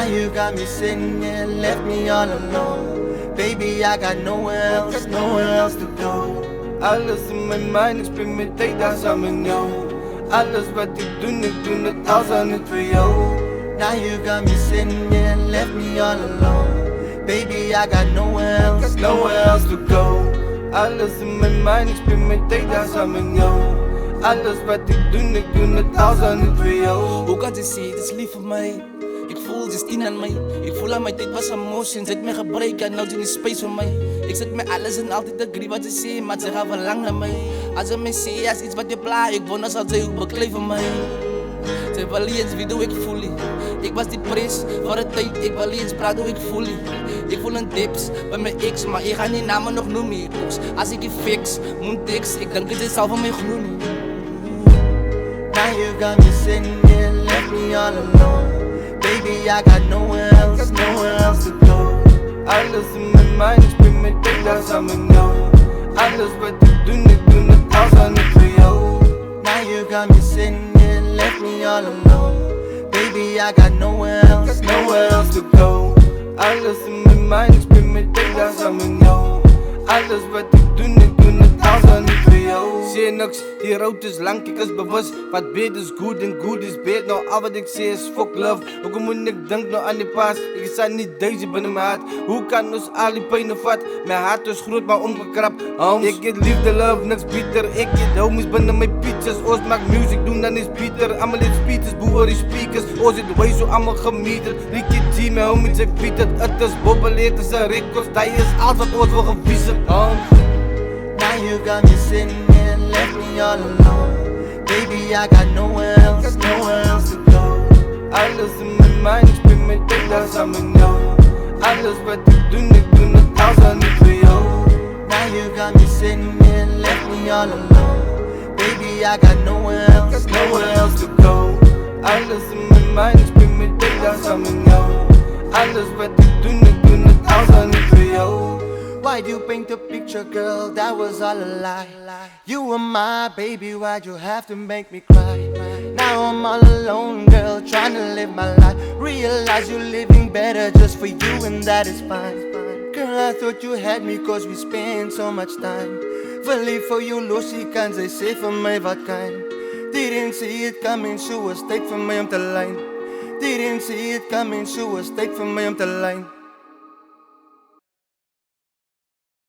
Now you got me sitting here, left me all alone. Baby, I got nowhere else to go. Alles in mijn mind, ik spring met tijd daar samen jou. Alles wat ik doe het als aan het voor jou. Now you got me sitting here, left me all alone. Baby, I got nowhere else to go. Alles in mijn mind, ik spring met tijd daar samen jou. Alles wat ik doe het als aan het voor jou. Hoe kan ze zien, het is lief voor mij. Ik voel, ze is 10 aan mij. Ik voel aan mij, dit was emotions. Ze heeft mij gebruikt, nou ze is space voor mij. Ik zet met alles en altijd agree wat ze zien, maar ze gaan verlangen naar mij. Als ze mij zien als iets wat je plaat, ik word als zij ook bekleed voor mij. Ze wil eens, wie doe ik voel. Ik was die prijs voor de tijd, ik wil eens praat hoe ik voel. Ik voel een dips bij mijn ex, maar ik ga die namen nog noemen. Dus als ik je fix, moet niks, ik denk het is al van mij groen. Now you got me sitting here, left me all alone. Baby, I got nowhere else to go. Alles in mijn mind, ik spring met tijd daar samen jou. Alles wat ik doe het als aan het voor jou. Now you got me sitting here, left me all alone. Baby, I got nowhere else to go. Alles in mijn mind, ik spring met tijd daar samen jou. Alles wat ik doe het als aan het voor jou. Zie niks, die route is lang, ik is bewust. Wat bad is good en good is bad. Nou al wat ik zeg is fuck love. Ook al moet ik denk nou aan die paas. Ik sta niet deze binnen mijn hart. Hoe kan ons al die pijn vat? Mijn hart is groot maar omgekrapt. Ik get liefde, love, niks bitter. Ik get homies binnen mijn pizzas. Ons maakt music doen, dan is Pieter. Allemaal dit speeches, boeren die speakers. Ons zit way zo allemaal gemieterd. Ricky G, mijn homies, ik weet het. Het is bobbeleerd, het is een records. Dat is alles wat ons wil gewissen. Now you got me sitting here, left me all alone. Baby, I got nowhere else to go. Alles in mijn mind, ik spring met tijd daar samen jou. Alles wat ik doe het als aan het voor jou. Now you got me sitting here, left me all alone. Baby, I got nowhere else to go. Alles in mijn mind, ik spring met tijd daar samen jou. Alles wat ik doe het als aan het voor jou. Why'd you paint the picture, girl? That was all a lie. You were my baby, why'd you have to make me cry? Now I'm all alone, girl, trying to live my life. Realize you're living better just for you, and that is fine. Girl, I thought you had me cause we spent so much time. Verliefd voor you, Lucy, kan zij say voor mij wat kind. Didn't see it coming, she was steek voor mij om te lijn. Didn't see it coming, she was steek voor mij om te lijn.